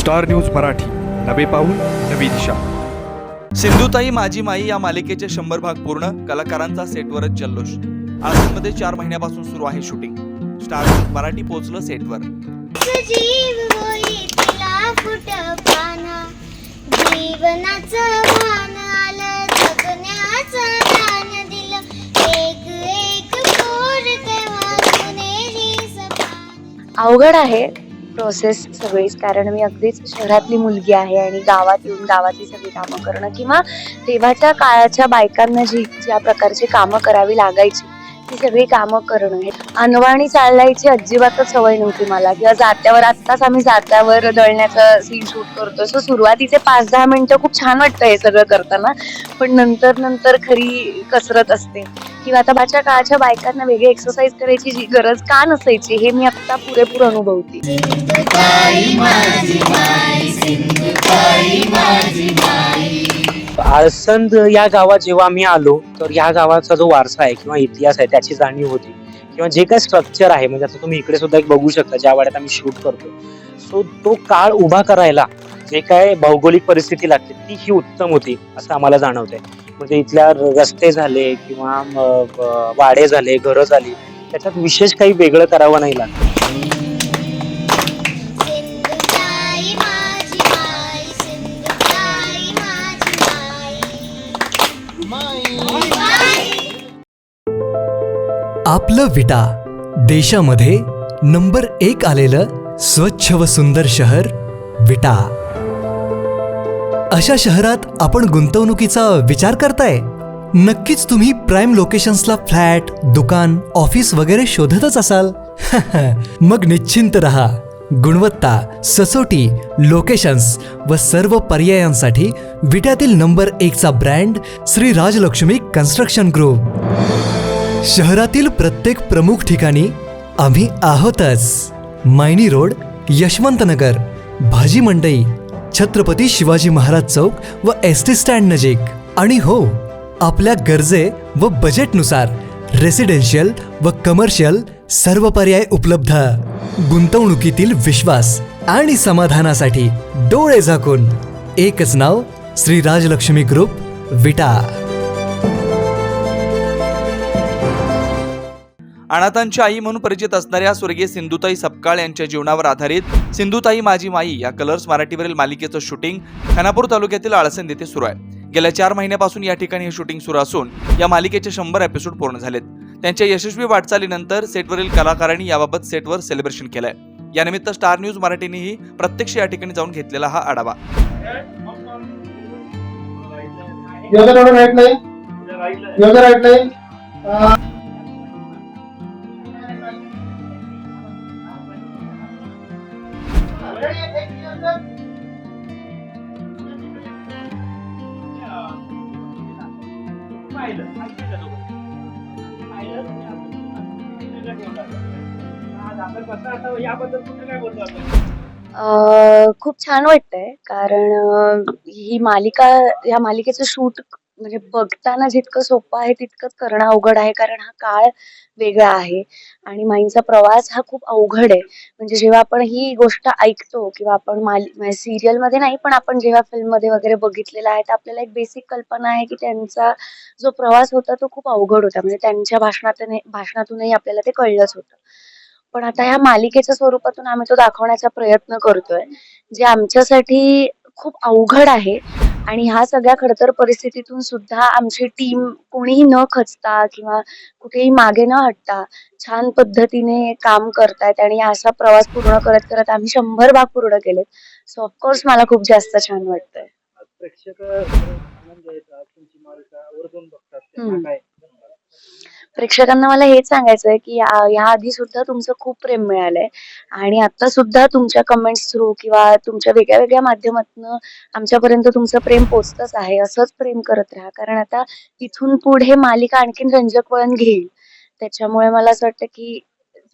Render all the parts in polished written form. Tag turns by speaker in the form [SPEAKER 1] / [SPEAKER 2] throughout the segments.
[SPEAKER 1] Star news Marathi, नवे पाऊल नवी दिशा.
[SPEAKER 2] सिंधुताई माझी माई या मालिकेचे 100 भाग पूर्ण. कलाकारांचा सेटवरच जल्लोष. आसाममध्ये 4 महिन्यापासून सुरू आहे शूटिंग. स्टार न्यूज मराठी पोहोचलं सेटवर.
[SPEAKER 3] जीव होई तिला फुटपाना, जीवनाचं भान आलं, जगण्याचं ज्ञान दिलं, एक एक पोर तेव्हा सुनेरी सपान.
[SPEAKER 4] अवघड आहे प्रोसेस सगळीच, कारण मी अगदीच शहरातली मुलगी आहे आणि गावात येऊन गावातली सगळी कामं करणं किंवा तेव्हाच्या काळाच्या बायकांना ज्या प्रकारची कामं करावी लागायची ती सगळी कामं करणं. अनवाणी चालण्याची अजिबातच सवय नव्हती मला, किंवा जात्यावर आत्ताच आम्ही जात्यावर दळण्याचं सीन शूट करतोय. सो सुरुवातीचे 5-10 मिनिटं खूप छान वाटतं हे सगळं करताना, पण नंतर खरी कसरत असते. किंवा आता माझ्या काळाच्या बायकांना वेगळी एक्सरसाइज करायची जी गरज का नसायची हे मी आता पुरेपूर अनुभवते.
[SPEAKER 3] सिंधुताई माझी माई, सिंधुताई माझी माई.
[SPEAKER 5] आळसंद या गावात जेव्हा आम्ही आलो तर या गावाचा जो वारसा आहे किंवा इतिहास आहे त्याची जाणीव होती, किंवा जे काही स्ट्रक्चर आहे, म्हणजे आता तुम्ही इकडे सुद्धा एक बघू शकता ज्या वाड्यात आम्ही शूट करतो. सो तो काळ उभा करायला जे काय भौगोलिक परिस्थिती लागते ती ही उत्तम होती असं आम्हाला जाणवतंय. म्हणजे इथल्या रस्ते झाले किंवा वाडे झाले, घरं झाली, त्याच्यात विशेष काही वेगळं करावं नाही लागलं.
[SPEAKER 3] सिंधुताई माझी माई, सिंधुताई माझी माई.
[SPEAKER 6] आपलं विटा, देशामध्ये नंबर 1 आलेलं स्वच्छ व सुंदर शहर विटा. अशा शहरात आपण गुंतवणुकीचा विचार करताय? नक्कीच तुम्ही प्राईम लोकेशन्सला फ्लॅट, दुकान, ऑफिस वगैरे शोधतच असाल. मग निश्चिंत रहा. गुणवत्ता, सचोटी, लोकेशन्स व सर्व पर्यायांसाठी विट्यातील नंबर 1चा brand Shri Rajlakshmi construction group. शहरातील प्रत्येक प्रमुख ठिकाणी आम्ही आहोतच. मायनी रोड, यशवंतनगर, भाजी मंडई, छत्रपती शिवाजी महाराज चौक व एसटी स्टँड नजीक. आणि हो, आपल्या गरजे व बजेटनुसार रेसिडेन्शियल व कमर्शियल सर्व पर्याय उपलब्ध. गुंतवणुकीतील विश्वास आणि समाधानासाठी डोळे झाकून एकच नाव, श्री राजलक्ष्मी ग्रुप विटा.
[SPEAKER 2] अनाथांची आई म्हणून परिचित असणाऱ्या स्वर्गीय सिंधुताई सपकाळ यांच्या जीवनावर आधारित सिंधुताई माझी माई या कलर्स मराठीवरील मालिकेचं शूटिंग खानापूर तालुक्यातील आळसंद येथे सुरू आहे. गेल्या 4 महिन्यापासून या ठिकाणी हे शूटिंग सुरू असून या मालिकेचे 100 एपिसोड पूर्ण झालेत. त्यांच्या यशस्वी वाटचालीनंतर सेटवरील कलाकारांनी याबाबत सेटवर सेलिब्रेशन केलंय. यानिमित्त स्टार न्यूज मराठीनेही प्रत्यक्ष या ठिकाणी जाऊन घेतलेला हा आढावा.
[SPEAKER 4] खूप छान वाटतंय, कारण या मालिकेचं शूट म्हणजे बघताना जितकं सोपं आहे तितकंच करणं अवघड आहे, कारण हा काळ वेगळा आहे आणि माईंचा प्रवास हा खूप अवघड आहे. म्हणजे जेव्हा आपण ही गोष्ट ऐकतो किंवा आपण सिरियल मध्ये नाही, पण आपण जेव्हा फिल्म मध्ये वगैरे बघितलेलं आहे तर आपल्याला एक बेसिक कल्पना आहे की त्यांचा जो प्रवास होता तो खूप अवघड होता. म्हणजे त्यांच्या भाषणातूनही आपल्याला ते कळलंच होतं. पण आता ह्या मालिकेच्या स्वरूपातून आम्ही तो दाखवण्याचा प्रयत्न करतोय, जे आमच्यासाठी खूप अवघड आहे. आणि ह्या सगळ्या खडतर परिस्थितीतून सुद्धा आमची टीम कोणीही न खचता किंवा कुठेही मागे न हटता छान पद्धतीने काम करतायत आणि असा प्रवास पूर्ण करत करत आम्ही 100 भाग पूर्ण केलेत. सो ऑफकोर्स मला खूप जास्त छान वाटतंय. प्रेक्षकांना मला हेच सांगायचंय की या आधी सुद्धा तुमचं खूप प्रेम मिळालंय आणि आता सुद्धा तुमच्या कमेंट्स थ्रू किंवा तुमच्या वेगळ्या वेगळ्या माध्यमातून आमच्यापर्यंत तुमचं प्रेम पोचतच आहे. असंच प्रेम करत राहा, कारण आता इथून पुढे मालिका आणखीन रंजक वळण घेईल. त्याच्यामुळे मला असं वाटतं की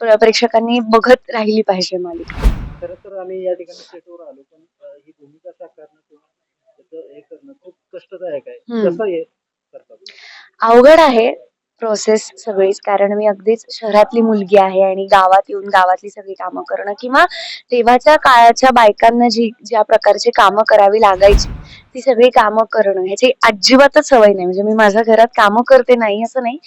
[SPEAKER 4] प्रेक्षकांनी बघत राहिली पाहिजे मालिका.
[SPEAKER 5] खरं तर आम्ही या ठिकाणी सेटवर आलो, पण ही भूमिका साकारणं किंवा त्याचं हे करणं खूप कष्टदायक आहे. कसं हे करतात?
[SPEAKER 4] अवघड आहे, प्रोसेस सगळीच, कारण मी अगदीच शहरातली मुलगी आहे आणि गावात येऊन गावातली सगळी कामं करणं किंवा तेव्हाच्या काळाच्या बायकांना ज्या प्रकारची कामं करावी लागायची ती सगळी कामं करणं ह्याची अजिबातच सवय नाही. म्हणजे मी माझ्या घरात कामं करते नाही असं नाही,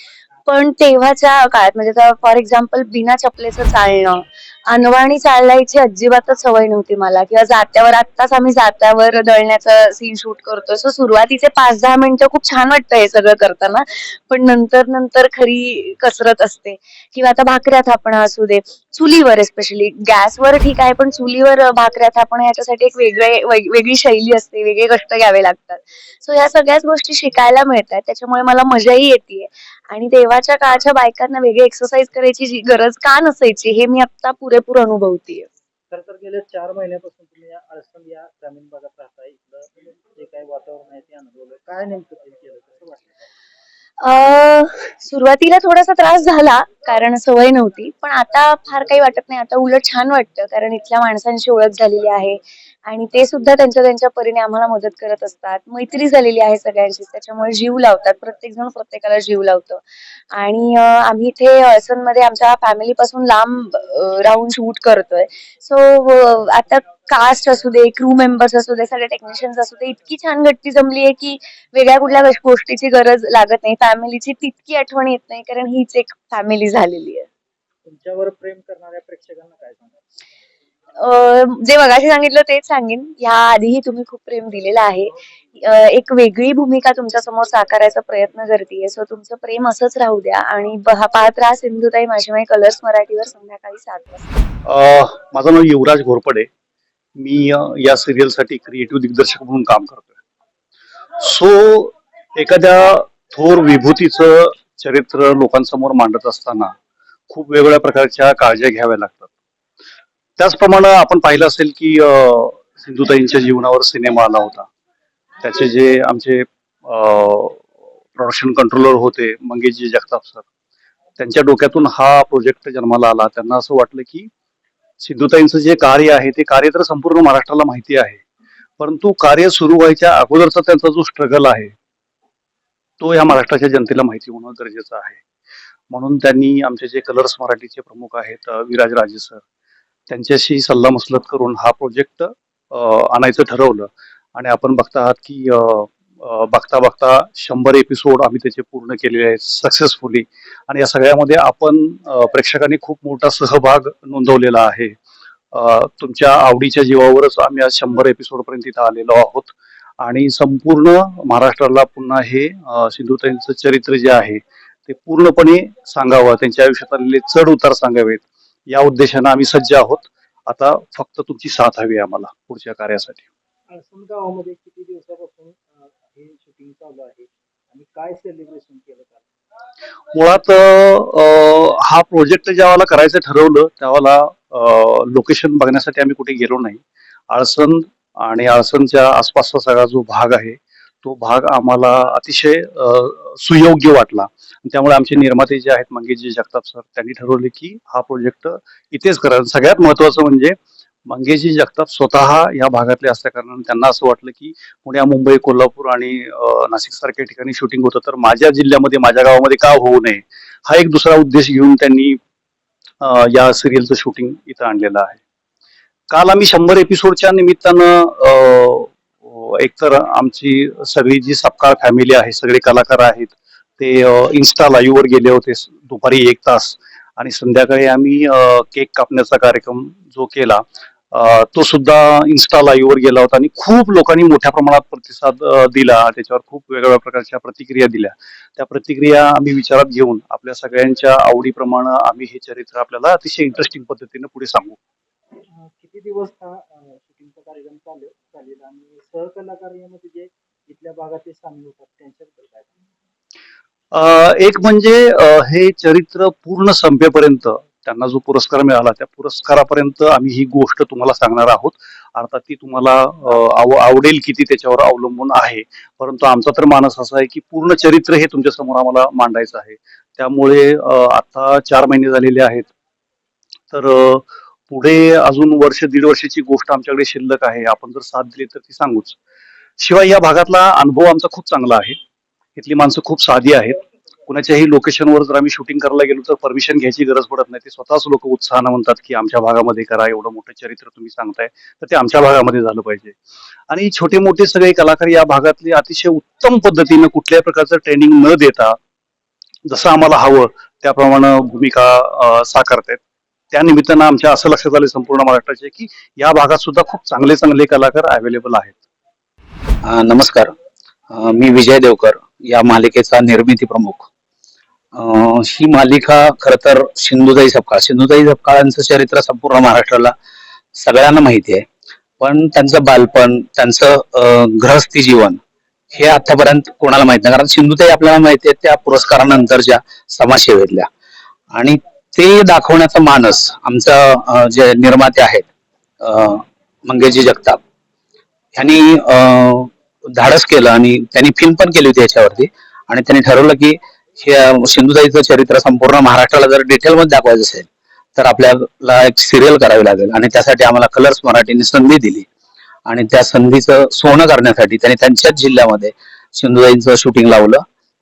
[SPEAKER 4] पण तेव्हाच्या काळात म्हणजे फॉर एक्झाम्पल बिना चपलेचं चालणं, अनवाणी चालायची अजिबातच सवय नव्हती मला, किंवा जात्यावर आत्ताच आम्ही जात्यावर दळण्याचा सीन शूट करतोय, सो सुरुवातीचे 5-10 मिनिटं खूप छान वाटतं हे सगळं करताना, पण नंतर नंतर खरी कसरत असते. किंवा आता भाकऱ्या थापणं असू दे, चुलीवर स्पेशली, गॅसवर ठीक आहे पण चुलीवर भाकऱ्या थापणं ह्याच्यासाठी एक वेगळी शैली असते, वेगळे कष्ट घ्यावे लागतात. सो ह्या सगळ्याच गोष्टी शिकायला मिळतात, त्याच्यामुळे मला मजाही येते. आणि तेव्हाच्या काळच्या बायकांना वेगळी एक्सरसाइज करायची गरज का नसायची हे मी आता पुरेपूर अनुभवतीये.
[SPEAKER 7] खरं तर गेल्या 4 महिन्यापासून तुम्ही या आळसंद या ग्रामीण भागात राहताय. इथलं जे काही वातावरण आहे ते अनुभवलं. काय नेमकं ते केलं? कसं वाटलं?
[SPEAKER 4] सुरुवातीला थोडासा त्रास झाला कारण सवय नव्हती, पण आता फार काही वाटत नाही. आता उलट छान वाटतं, कारण इथल्या माणसांची ओळख झालेली आहे आणि ते सुद्धा त्यांच्या त्यांच्या परीने आम्हाला मदत करत असतात. मैत्री झालेली आहे सगळ्यांची, त्याच्यामुळे जीव लावतात. प्रत्येक जण प्रत्येकाला जीव लावतं. आणि आम्ही इथे मध्ये आमच्या फॅमिली पासून लांब राहून शूट करतोय. सो आता कास्ट असू दे, क्रू मेंबर्स असू दे, सगळे टेक्निशियन्स असू दे, इतकी छान गट्टी जमली आहे की वेगळ्या कुठल्या गोष्टीची गरज लागत नाही. फॅमिलीची तितकी आठवण येत नाही, कारण हीच एक फॅमिली झालेली आहे.
[SPEAKER 7] तुमच्यावर प्रेम करणाऱ्या प्रेक्षकांना काय सांगाल?
[SPEAKER 4] जे मगाशी सांगितलं तेच सांगेन. ह्या आधीही तुम्ही खूप प्रेम दिलेलं आहे. एक वेगळी भूमिका तुमच्या समोर साकारायचा प्रयत्न करतेय. सो तुमचं प्रेम असंच राहू द्या आणि पाहत राहा सिंधुताई माझी माई कलर्स मराठीवर संध्याकाळी 7 वाजता.
[SPEAKER 8] माझं नाव युवराज घोरपडे. मी या सिरियलसाठी क्रिएटिव्ह दिग्दर्शक म्हणून काम करतोय. सो एखाद्या थोर विभूतीचं चरित्र लोकांसमोर मांडत असताना खूप वेगवेगळ्या प्रकारच्या काळज्या घ्याव्या लागतात. त्याचप्रमाणे आपण पाहिलं असेल की सिंधुताईंच्या जीवनावर सिनेमा आला होता. त्याचे जे आमचे प्रोडक्शन कंट्रोलर होते मंगेशजी जगताप सर, त्यांच्या डोक्यातून हा प्रोजेक्ट जन्माला आला. त्यांना असं वाटलं की सिंधुताईंचं जे कार्य आहे ते कार्य तर संपूर्ण महाराष्ट्राला माहिती आहे, परंतु कार्य सुरू व्हायच्या अगोदरचा त्यांचा जो स्ट्रगल आहे तो या महाराष्ट्राच्या जनतेला माहिती होणं गरजेचं आहे. म्हणून त्यांनी आमचे जे कलर्स मराठीचे प्रमुख आहेत विराज राजे सर, त्यांच्याशी सल्लामसलत करून हा प्रोजेक्ट आणायचं ठरवलं. आणि आपण बघता आहात की बघता बघता 100 एपिसोड आम्ही त्याचे पूर्ण केलेले आहेत सक्सेसफुली. आणि या सगळ्यामध्ये आपण प्रेक्षकांनी खूप मोठा सहभाग नोंदवलेला आहे. तुमच्या आवडीच्या जीवावरच आम्ही आज 100 एपिसोड पर्यंत इथं आलेलो आहोत. आणि संपूर्ण महाराष्ट्राला पुन्हा हे सिंधुताईंचं चरित्र जे आहे ते पूर्णपणे सांगावं, त्यांच्या आयुष्यात आलेले चढ उतार सांगावेत, या उद्देशानं आम्ही सज्ज आहोत. आता फक्त तुमची साथ हवी आम्हाला पुढच्या कार्यासाठी.
[SPEAKER 7] आळसंद गावामध्ये किती दिवसापासून हे शूटिंग चालू आहे आणि काय सेलिब्रेशन केलं काल?
[SPEAKER 8] मुळात हा प्रोजेक्ट ज्यावेळेला करायचं ठरवलं त्यावेळेला लोकेशन बघण्यासाठी आम्ही कुठे गेलो नाही. आळसंद आणि आळसंदच्या आसपासचा सगळा जो भाग आहे तो भाग आम्हाला अतिशय सुयोग्य वाटला. त्यामुळे आमचे निर्माते जे आहेत मंगेशजी जगताप सर, त्यांनी ठरवले की हा प्रोजेक्ट इथेच करायचा. सगळ्यात महत्वाचं म्हणजे मंगेशजी जगताप स्वतः या भागातले असल्या कारणाने त्यांना असं वाटलं की पुण्या, मुंबई, कोल्हापूर आणि नाशिक सारख्या ठिकाणी शूटिंग होतं तर माझ्या जिल्ह्यामध्ये, माझ्या गावामध्ये का होऊ नये, हा एक दुसरा उद्देश घेऊन त्यांनी या सिरियलचं शूटिंग इथं आणलेलं आहे. काल आम्ही 100 एपिसोडच्या निमित्तानं एकतर आमची सगळी जी सपकाळ फॅमिली आहे, सगळे कलाकार आहेत, ते इन्स्टा लाईव्ह वर गेले होते दुपारी 1 तास. आणि संध्याकाळी आम्ही केक कापण्याचा कार्यक्रम जो केला तो सुद्धा इन्स्टा लाईव्ह वर गेला होता आणि खूप लोकांनी मोठ्या प्रमाणात प्रतिसाद दिला. त्याच्यावर खूप वेगवेगळ्या प्रकारच्या प्रतिक्रिया दिल्या. त्या प्रतिक्रिया आम्ही विचारात घेऊन आपल्या सगळ्यांच्या आवडीप्रमाणे आम्ही हे चरित्र आपल्याला अतिशय इंटरेस्टिंग पद्धतीने पुढे सांगू.
[SPEAKER 7] किती दिवस हा शूटिंगचा कार्यक्रम चालेल आणि सहकलाकार यामध्ये जे इथल्या भागातले सामील होतात त्यांच्याबद्दल काय सांगाल?
[SPEAKER 8] एक म्हणजे हे चरित्र पूर्ण संपेपर्यंत त्यांना जो पुरस्कार मिळाला त्या पुरस्कारापर्यंत आम्ही ही गोष्ट तुम्हाला सांगणार आहोत. अर्थात ती तुम्हाला आवडेल किती त्याच्यावर अवलंबून आहे, परंतु आमचा तर मानस असा आहे की पूर्ण चरित्र हे तुमच्या समोर आम्हाला मांडायचं आहे. त्यामुळे आता 4 महिने झालेले आहेत, तर पुढे अजून वर्ष 1.5 वर्षाची गोष्ट आमच्याकडे शिल्लक आहे. आपण जर साथ दिली तर ती सांगूच. शिवाय या भागातला अनुभव आमचा खूप चांगला आहे. इथली माणसं खूप साधी आहेत. कुणाच्याही लोकेशनवर जर आम्ही शूटिंग करायला गेलो तर परमिशन घ्यायची गरज पडत नाही. ते स्वतःच लोक उत्साहानं म्हणतात की आमच्या भागामध्ये करा, एवढं मोठं चरित्र तुम्ही सांगताय तर ते आमच्या भागामध्ये झालं पाहिजे. आणि छोटे मोठे सगळे कलाकार या भागातले अतिशय उत्तम पद्धतीनं कुठल्याही प्रकारचं ट्रेनिंग न देता जसं आम्हाला हवं त्याप्रमाणे भूमिका साकारतायत. त्या निमित्तानं आमच्या असं लक्षात आलं संपूर्ण महाराष्ट्राचे की या भागात सुद्धा खूप चांगले चांगले कलाकार अवेलेबल आहेत.
[SPEAKER 9] नमस्कार. मी विजय देवकर, या मालिकेचा निर्मिती प्रमुख. ही मालिका खर तर सिंधुताई सपकाळांचं चरित्र संपूर्ण महाराष्ट्राला सगळ्यांना माहिती आहे. पण त्यांचं बालपण, त्यांचं गृहस्थी जीवन हे आतापर्यंत कोणाला माहित नाही. कारण सिंधुताई आपल्याला माहिती आहे त्या पुरस्कारानंतरच्या समाजसेवेतल्या, आणि ते दाखवण्याचा मानस आमचा जे निर्माते आहेत मंगेशजी जगताप यांनी धाडस केलं आणि त्यांनी फिल्म पण केली होती याच्यावरती. आणि त्यांनी ठरवलं की हे सिंधुताईचं चरित्र संपूर्ण महाराष्ट्राला जर डिटेलमध्ये दाखवायचं असेल तर आपल्याला एक सिरियल करावी लागेल. आणि त्यासाठी आम्हाला कलर्स मराठीने संधी दिली, आणि त्या संधीचं सोनं करण्यासाठी त्यांनी त्यांच्याच जिल्ह्यामध्ये सिंधुताईचं शूटिंग लावलं.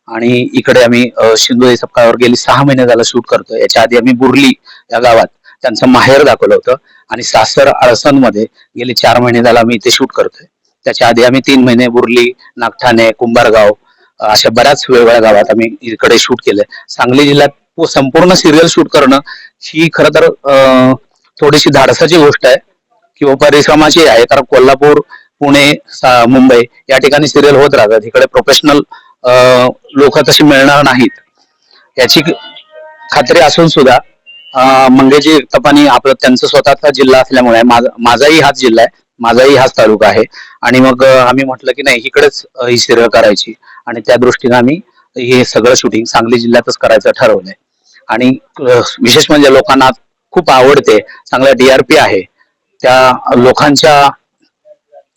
[SPEAKER 9] आणि इकडे आम्ही सिंधुताई सपकाळावर गेली 6 महिने झालं शूट करतोय. याच्या आधी आम्ही बुर्ली या गावात त्यांचं माहेर दाखवलं होतं, आणि सासर आळसण मध्ये गेली 4 महिने झालं आम्ही इथे शूट करतोय. त्याच्या आधी आम्ही 3 महिने बुर्ली, नागठाणे, कुंभारगाव अशा बऱ्याच वेगवेगळ्या गावात आम्ही इकडे शूट केलंय. सांगली जिल्ह्यात संपूर्ण सिरियल शूट करणं ही खरं तर थोडीशी धाडसाची गोष्ट आहे किंवा परिश्रमाची आहे. कारण कोल्हापूर, पुणे, मुंबई या ठिकाणी सिरियल होत राहतात. इकडे प्रोफेशनल लोक तशी मिळणार नाहीत याची खात्री असून सुद्धा मंगेशजी जगतापांनी आपलं त्यांचं स्वतःचा जिल्हा असल्यामुळे माझाही हाच जिल्हा आहे, माझाही हाच तालुका आहे. आणि मग आम्ही म्हटलं की नाही इकडेच ही सिरियल करायची, आणि त्या दृष्टीने आम्ही हे सगळं शूटिंग सांगली जिल्ह्यातच करायचं ठरवलंय. आणि विशेष म्हणजे लोकांना खूप आवडते, चांगला DRP आहे. त्या लोकांच्या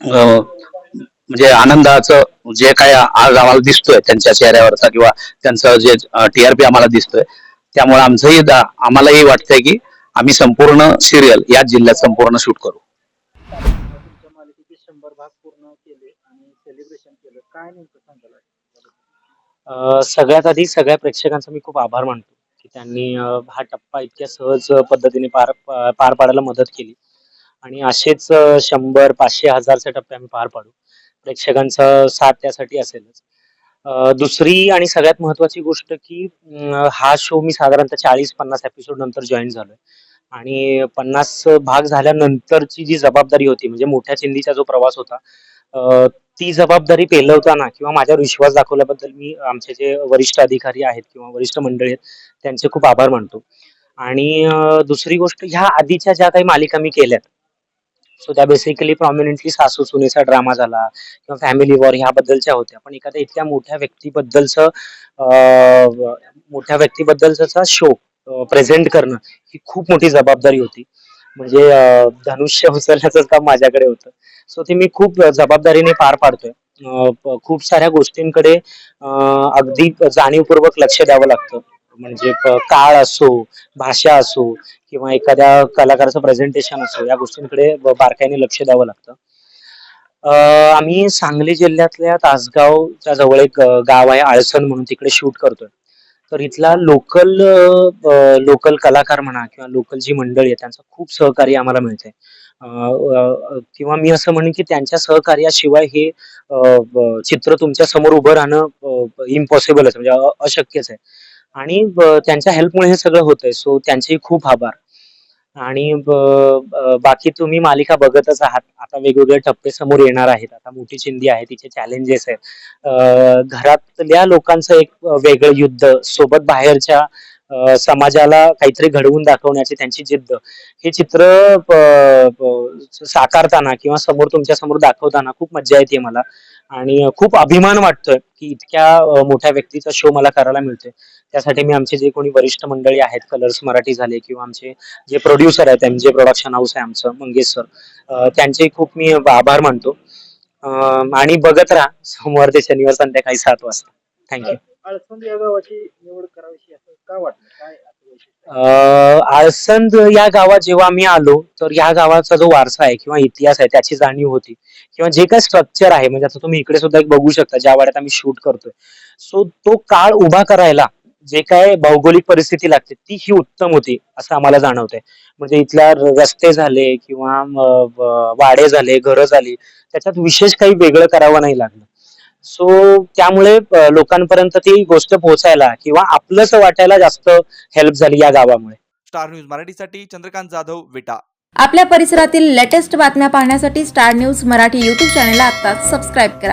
[SPEAKER 9] म्हणजे आनंदाचं जे काय आज आम्हाला दिसतोय त्यांच्या चेहऱ्यावरचा किंवा त्यांचं जे TRP आम्हाला दिसतोय, त्यामुळे आम्हालाही वाटतंय की आम्ही संपूर्ण सिरियल याच जिल्ह्यात संपूर्ण शूट करू.
[SPEAKER 7] तुमच्या मालिकेचे 100 भाग पूर्ण केले आणि सेलिब्रेशन केलं, काय नेमकं सांगाल?
[SPEAKER 5] सगळ्यात आधी सगळ्या प्रेक्षकांचा मी खूप आभार मानतो की त्यांनी हा टप्पा इतक्या सहज पद्धतीने पार पाडायला मदत केली. आणि असेच 100, 500, 1000चे टप्पे आम्ही पार पाडू. प्रेक्षकांचा साथ त्यासाठी असेलच. दुसरी आणि सगळ्यात महत्वाची गोष्ट की हा शो मी साधारणतः 40-50 एपिसोड नंतर जॉईन झालोय. आणि 50 भाग झाल्यानंतरची जी जबाबदारी होती, म्हणजे मोठ्या चिंधीचा जो प्रवास होता, ती जबाबदारी पेलवताना किंवा माझ्यावर विश्वास दाखवल्याबद्दल मी आमचे जे वरिष्ठ अधिकारी आहेत किंवा वरिष्ठ मंडळी आहेत त्यांचे खूप आभार मानतो. आणि दुसरी गोष्ट, ह्या आधीच्या ज्या काही मालिका मी केल्यात, सो त्या बेसिकली प्रॉमिनंटली सासू सुनेचा ड्रामा झाला किंवा फॅमिली वॉर ह्याबद्दलच्या होत्या. पण एखाद्या इतक्या मोठ्या व्यक्तीबद्दलचा शो प्रेझेंट करणं ही खूप मोठी जबाबदारी होती. म्हणजे धनुष्य उचलण्याचं काम माझ्याकडे होतं. सो ते मी खूप जबाबदारीने पार पाडतोय. खूप साऱ्या गोष्टींकडे अगदी जाणीवपूर्वक लक्ष द्यावं लागतं. म्हणजे काळ असो, भाषा असो किंवा एखाद्या कलाकाराचं प्रेझेंटेशन असो, या गोष्टींकडे बारकाईने लक्ष द्यावं लागतं. आम्ही सांगली जिल्ह्यातल्या तासगावच्या जवळ एक गाव आहे आळसण म्हणून, तिकडे शूट करतोय. तर इथला लोकल कलाकार म्हणा किंवा लोकल जी मंडळी आहे त्यांचं खूप सहकार्य आम्हाला मिळतंय. किंवा मी असं म्हणेन की त्यांच्या सहकार्याशिवाय हे चित्र तुमच्या समोर उभं राहणं इम्पॉसिबलच, म्हणजे अशक्यच आहे. आणि त्यांच्या हेल्पमुळे हे सगळं होतंय. सो त्यांचेही खूप आभार. आणि बाकी तुम्ही मालिका बघतच आहात. आता वेगवेगळे टप्पे समोर येणार आहेत. आता मोठी चिंधी आहे, तिचे चॅलेंजेस आहेत. घरातल्या लोकांचं एक वेगळं युद्ध, सोबत बाहेरच्या समाजाला काहीतरी घडवून दाखवण्याची त्यांची जिद्द, हे चित्र साकारताना किंवा तुमच्या समोर दाखवताना खूप मज्जा येते मला. आणि खूप अभिमान वाटतोय की इतक्या मोठ्या व्यक्तीचा शो मला करायला मिळतोय. त्यासाठी मी आमचे जे कोणी वरिष्ठ मंडळी आहेत, कलर्स मराठी झाले किंवा आमचे जे प्रोड्युसर आहेत, MJ प्रोडक्शन हाऊस आहे आमचं, मंगेश सर, त्यांचे खूप मी आभार मानतो. आणि बघत राहा सोमवार ते शनिवार संध्याकाळी 7 वाजता. थँक्यू.
[SPEAKER 7] आळसंद या गावाची निवड करावीशी असं का वाटलं? काय असं वैशिष्ट्य?
[SPEAKER 5] आळसंद या गावात जेव्हा आम्ही आलो तर या गावाचा जो वारसा आहे किंवा इतिहास आहे त्याची जाणीव होती, किंवा जे काही स्ट्रक्चर आहे, म्हणजे आता तुम्ही इकडे सुद्धा एक बघू शकता ज्या वाड्यात आम्ही शूट करतोय. सो तो काळ उभा करायला जे काय भौगोलिक परिस्थिती लागते ती ही उत्तम होती असं आम्हाला जाणवतंय. म्हणजे इथल्या रस्ते झाले किंवा वाडे झाले, घरं झाली, त्याच्यात विशेष काही वेगळं करावं नाही लागलं. सो त्यामुळे लोकांपर्यंत ती गोष्ट पोहोचायला किंवा आपलंसं वाटायला जास्त हेल्प झाली या गावामुळे.
[SPEAKER 2] स्टार न्यूज मराठीसाठी चंद्रकांत जाधव, विटा.
[SPEAKER 10] आपल्या परिसरातील लेटेस्ट बातम्या पाहण्यासाठी स्टार न्यूज मराठी यूट्यूब चॅनलला आत्ताच सबस्क्राईब करा.